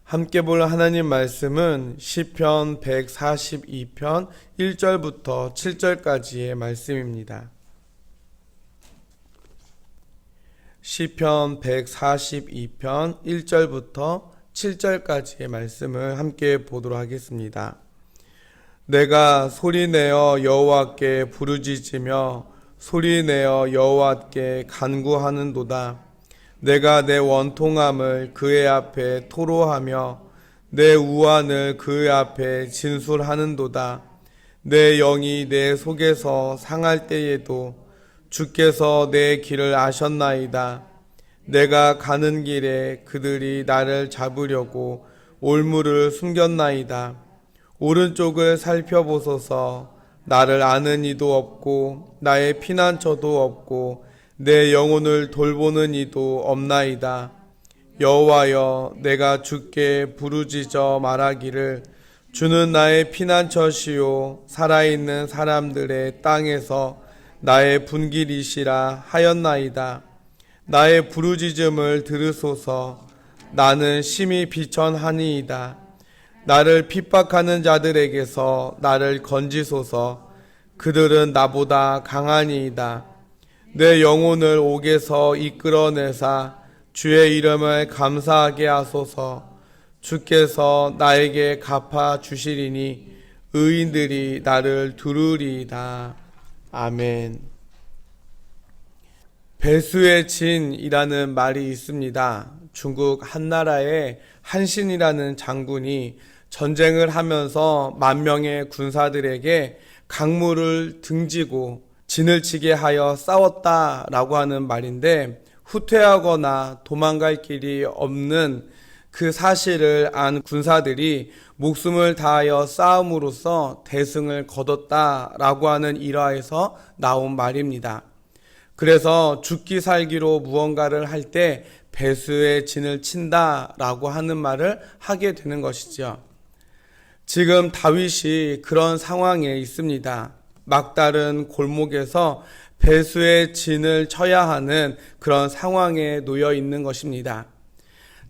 함께 볼 하나님 말씀은 시편 142편 1절부터 7절까지의 말씀입니다. 시편 142편 1절부터 7절까지의 말씀을 함께 보도록 하겠습니다. 내가 소리내어 여호와께 부르짖으며 소리내어 여호와께 간구하는도다. 내가 내 원통함을 그의 앞에 토로하며 내 우환을 그의 앞에 진술하는도다. 내 영이 내 속에서 상할 때에도 주께서 내 길을 아셨나이다. 내가 가는 길에 그들이 나를 잡으려고 올무를 숨겼나이다. 오른쪽을 살펴보소서. 나를 아는 이도 없고 나의 피난처도 없고 내 영혼을 돌보는 이도 없나이다. 여호와여, 내가 주께 부르짖어 말하기를 주는 나의 피난처시요 살아있는 사람들의 땅에서 나의 분길이시라 하였나이다. 나의 부르짖음을 들으소서. 나는 심히 비천하니이다. 나를 핍박하는 자들에게서 나를 건지소서. 그들은 나보다 강하니이다. 내 영혼을 옥에서 이끌어내사 주의 이름을 감사하게 하소서. 주께서 나에게 갚아 주시리니 의인들이 나를 두루리이다. 아멘. 배수의 진이라는 말이 있습니다. 중국 한나라의 한신이라는 장군이 전쟁을 하면서 만 명의 군사들에게 강물을 등지고 진을 치게 하여 싸웠다라고 하는 말인데, 후퇴하거나 도망갈 길이 없는 그 사실을 안 군사들이 목숨을 다하여 싸움으로써 대승을 거뒀다라고 하는 일화에서 나온 말입니다. 그래서 죽기 살기로 무언가를 할 때 배수의 진을 친다라고 하는 말을 하게 되는 것이죠. 지금 다윗이 그런 상황에 있습니다. 막다른 골목에서 배수의 진을 쳐야 하는 그런 상황에 놓여 있는 것입니다.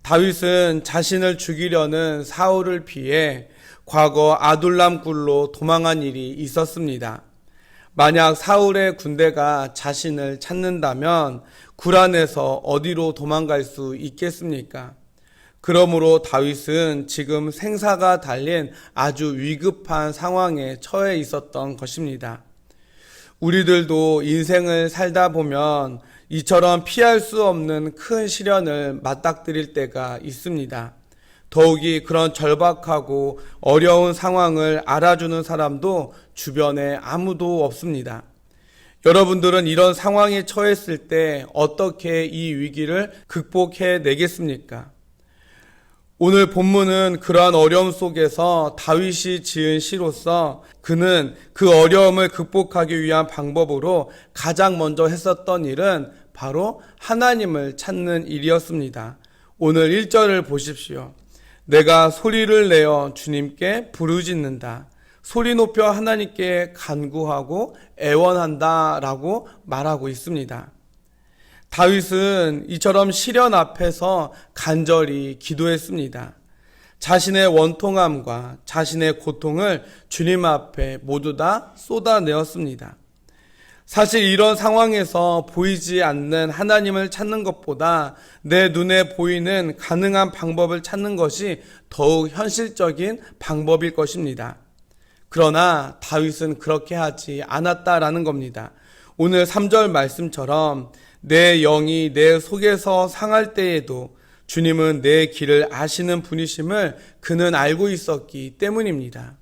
다윗은 자신을 죽이려는 사울을 피해 과거 아둘람 굴로 도망한 일이 있었습니다. 만약 사울의 군대가 자신을 찾는다면 굴 안에서 어디로 도망갈 수 있겠습니까? 그러므로 다윗은 지금 생사가 달린 아주 위급한 상황에 처해 있었던 것입니다. 우리들도 인생을 살다 보면 이처럼 피할 수 없는 큰 시련을 맞닥뜨릴 때가 있습니다. 더욱이 그런 절박하고 어려운 상황을 알아주는 사람도 주변에 아무도 없습니다. 여러분들은 이런 상황에 처했을 때 어떻게 이 위기를 극복해 내겠습니까? 오늘 본문은 그러한 어려움 속에서 다윗이 지은 시로서 그는 그 어려움을 극복하기 위한 방법으로 가장 먼저 했었던 일은 바로 하나님을 찾는 일이었습니다. 오늘 1절을 보십시오. 내가 소리를 내어 주님께 부르짖는다. 소리 높여 하나님께 간구하고 애원한다 라고 말하고 있습니다. 다윗은 이처럼 시련 앞에서 간절히 기도했습니다. 자신의 원통함과 자신의 고통을 주님 앞에 모두 다 쏟아내었습니다. 사실 이런 상황에서 보이지 않는 하나님을 찾는 것보다 내 눈에 보이는 가능한 방법을 찾는 것이 더욱 현실적인 방법일 것입니다. 그러나 다윗은 그렇게 하지 않았다라는 겁니다. 오늘 3절 말씀처럼 내 영이 내 속에서 상할 때에도 주님은 내 길을 아시는 분이심을 그는 알고 있었기 때문입니다.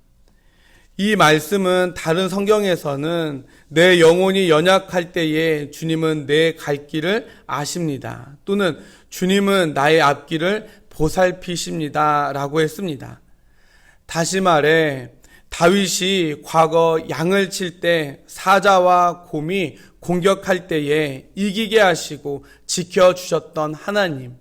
이 말씀은 다른 성경에서는 내 영혼이 연약할 때에 주님은 내 갈 길을 아십니다. 또는 주님은 나의 앞길을 보살피십니다 라고 했습니다. 다시 말해 다윗이 과거 양을 칠 때 사자와 곰이 공격할 때에 이기게 하시고 지켜주셨던 하나님,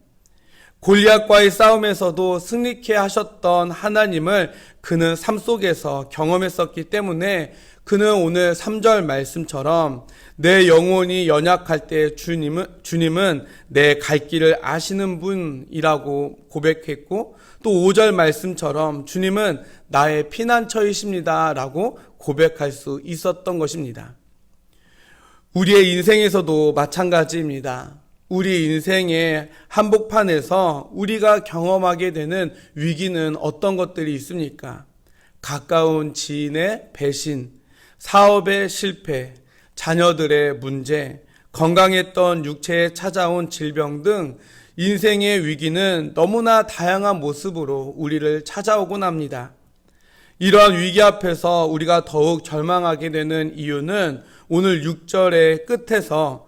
골리앗과의 싸움에서도 승리케 하셨던 하나님을 그는 삶 속에서 경험했었기 때문에 그는 오늘 3절 말씀처럼 내 영혼이 연약할 때 주님은 내 갈 길을 아시는 분이라고 고백했고, 또 5절 말씀처럼 주님은 나의 피난처이십니다 라고 고백할 수 있었던 것입니다. 우리의 인생에서도 마찬가지입니다. 우리 인생의 한복판에서 우리가 경험하게 되는 위기는 어떤 것들이 있습니까? 가까운 지인의 배신, 사업의 실패, 자녀들의 문제, 건강했던 육체에 찾아온 질병 등 인생의 위기는 너무나 다양한 모습으로 우리를 찾아오곤 합니다. 이러한 위기 앞에서 우리가 더욱 절망하게 되는 이유는 오늘 6절의 끝에서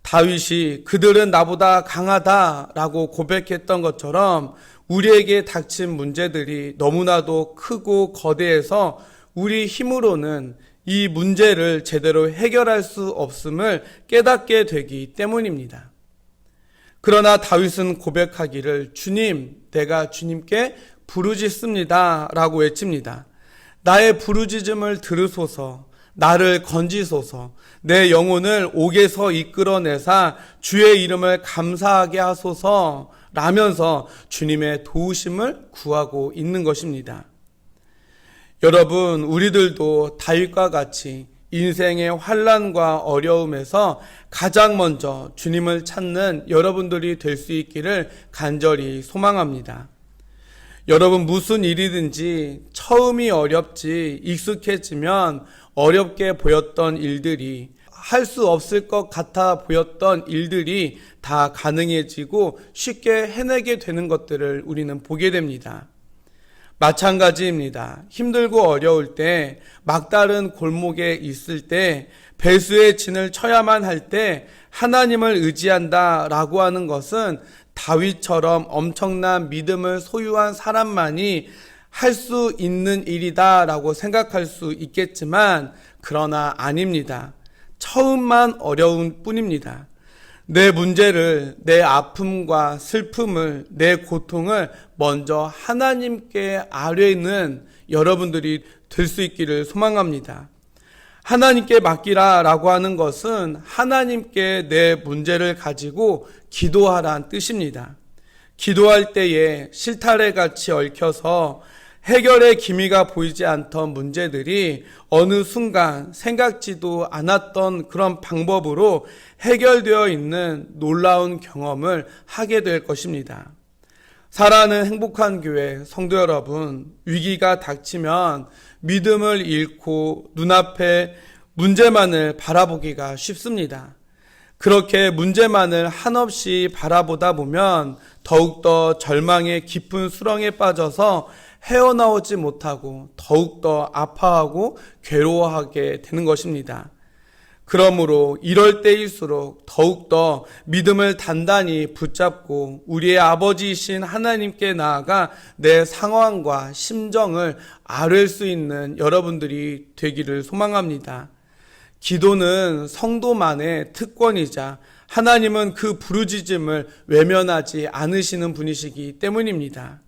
다윗이 그들은 나보다 강하다라고 고백했던 것처럼 우리에게 닥친 문제들이 너무나도 크고 거대해서 우리 힘으로는 이 문제를 제대로 해결할 수 없음을 깨닫게 되기 때문입니다. 그러나 다윗은 고백하기를 주님, 내가 주님께 부르짖습니다 라고 외칩니다. 나의 부르짖음을 들으소서, 나를 건지소서, 내 영혼을 옥에서 이끌어내사 주의 이름을 감사하게 하소서 라면서 주님의 도우심을 구하고 있는 것입니다. 여러분, 우리들도 다윗과 같이 인생의 환난과 어려움에서 가장 먼저 주님을 찾는 여러분들이 될 수 있기를 간절히 소망합니다. 여러분, 무슨 일이든지 처음이 어렵지 익숙해지면 어렵게 보였던 일들이, 할 수 없을 것 같아 보였던 일들이 다 가능해지고 쉽게 해내게 되는 것들을 우리는 보게 됩니다. 마찬가지입니다. 힘들고 어려울 때, 막다른 골목에 있을 때, 배수의 진을 쳐야만 할 때 하나님을 의지한다 라고 하는 것은 다윗처럼 엄청난 믿음을 소유한 사람만이 할 수 있는 일이다 라고 생각할 수 있겠지만, 그러나 아닙니다. 처음만 어려운 뿐입니다. 내 문제를, 내 아픔과 슬픔을, 내 고통을 먼저 하나님께 아뢰는 여러분들이 될 수 있기를 소망합니다. 하나님께 맡기라 라고 하는 것은 하나님께 내 문제를 가지고 기도하라는 뜻입니다. 기도할 때에 실타래 같이 얽혀서 해결의 기미가 보이지 않던 문제들이 어느 순간 생각지도 않았던 그런 방법으로 해결되어 있는 놀라운 경험을 하게 될 것입니다. 사랑하는 행복한 교회 성도 여러분, 위기가 닥치면 믿음을 잃고 눈앞에 문제만을 바라보기가 쉽습니다. 그렇게 문제만을 한없이 바라보다 보면 더욱더 절망의 깊은 수렁에 빠져서 헤어나오지 못하고 더욱더 아파하고 괴로워하게 되는 것입니다. 그러므로 이럴 때일수록 더욱더 믿음을 단단히 붙잡고 우리의 아버지이신 하나님께 나아가 내 상황과 심정을 아뢰 수 있는 여러분들이 되기를 소망합니다. 기도는 성도만의 특권이자 하나님은 그 부르짖음을 외면하지 않으시는 분이시기 때문입니다.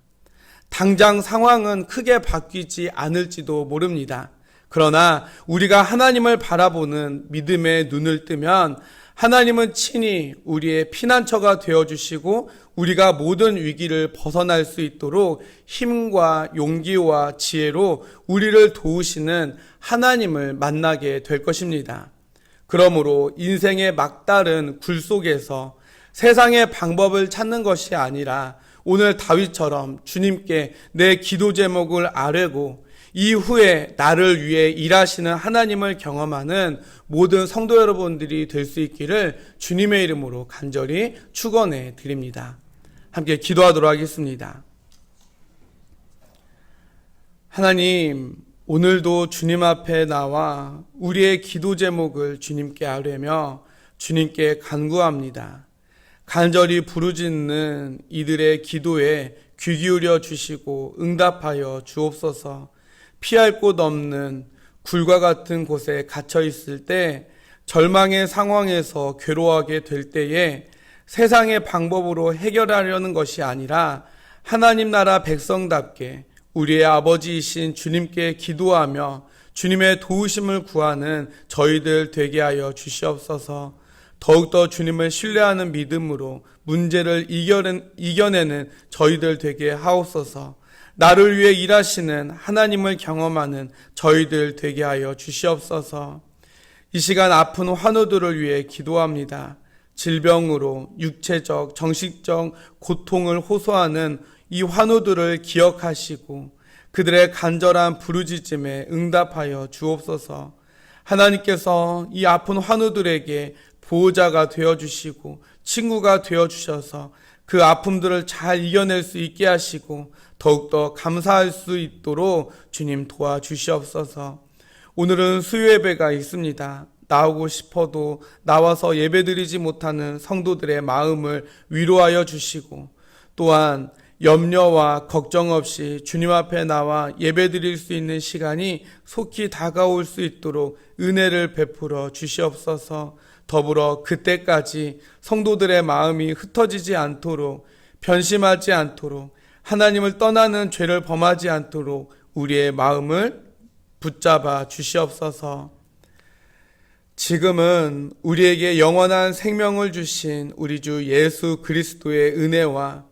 당장 상황은 크게 바뀌지 않을지도 모릅니다. 그러나 우리가 하나님을 바라보는 믿음의 눈을 뜨면 하나님은 친히 우리의 피난처가 되어주시고 우리가 모든 위기를 벗어날 수 있도록 힘과 용기와 지혜로 우리를 도우시는 하나님을 만나게 될 것입니다. 그러므로 인생의 막다른 굴 속에서 세상의 방법을 찾는 것이 아니라 오늘 다윗처럼 주님께 내 기도 제목을 아뢰고 이후에 나를 위해 일하시는 하나님을 경험하는 모든 성도 여러분들이 될 수 있기를 주님의 이름으로 간절히 축원해 드립니다. 함께 기도하도록 하겠습니다. 하나님, 오늘도 주님 앞에 나와 우리의 기도 제목을 주님께 아뢰며 주님께 간구합니다. 간절히 부르짖는 이들의 기도에 귀 기울여 주시고 응답하여 주옵소서. 피할 곳 없는 굴과 같은 곳에 갇혀 있을 때, 절망의 상황에서 괴로워하게 될 때에 세상의 방법으로 해결하려는 것이 아니라 하나님 나라 백성답게 우리의 아버지이신 주님께 기도하며 주님의 도우심을 구하는 저희들 되게 하여 주시옵소서. 더욱더 주님을 신뢰하는 믿음으로 문제를 이겨내는 저희들 되게 하옵소서. 나를 위해 일하시는 하나님을 경험하는 저희들 되게 하여 주시옵소서. 이 시간 아픈 환우들을 위해 기도합니다. 질병으로 육체적, 정신적 고통을 호소하는 이 환우들을 기억하시고 그들의 간절한 부르짖음에 응답하여 주옵소서. 하나님께서 이 아픈 환우들에게 보호자가 되어주시고 친구가 되어주셔서 그 아픔들을 잘 이겨낼 수 있게 하시고 더욱더 감사할 수 있도록 주님 도와주시옵소서. 오늘은 수요예배가 있습니다. 나오고 싶어도 나와서 예배드리지 못하는 성도들의 마음을 위로하여 주시고 또한 염려와 걱정 없이 주님 앞에 나와 예배드릴 수 있는 시간이 속히 다가올 수 있도록 은혜를 베풀어 주시옵소서. 더불어 그때까지 성도들의 마음이 흩어지지 않도록 변심하지 않도록 하나님을 떠나는 죄를 범하지 않도록 우리의 마음을 붙잡아 주시옵소서. 지금은 우리에게 영원한 생명을 주신 우리 주 예수 그리스도의 은혜와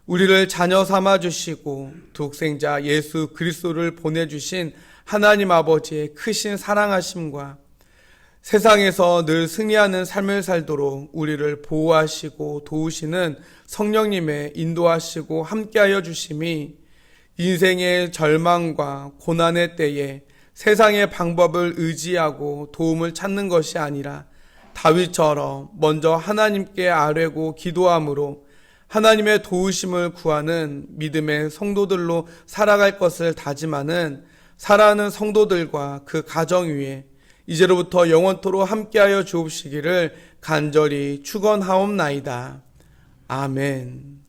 우리를 자녀 삼아 주시고 독생자 예수 그리스도를 보내주신 하나님 아버지의 크신 사랑하심과 세상에서 늘 승리하는 삶을 살도록 우리를 보호하시고 도우시는 성령님의 인도하시고 함께하여 주심이 인생의 절망과 고난의 때에 세상의 방법을 의지하고 도움을 찾는 것이 아니라 다윗처럼 먼저 하나님께 아뢰고 기도함으로 하나님의 도우심을 구하는 믿음의 성도들로 살아갈 것을 다짐하는 사랑하는 성도들과 그 가정 위에 이제로부터 영원토록 함께하여 주옵시기를 간절히 축원하옵나이다. 아멘.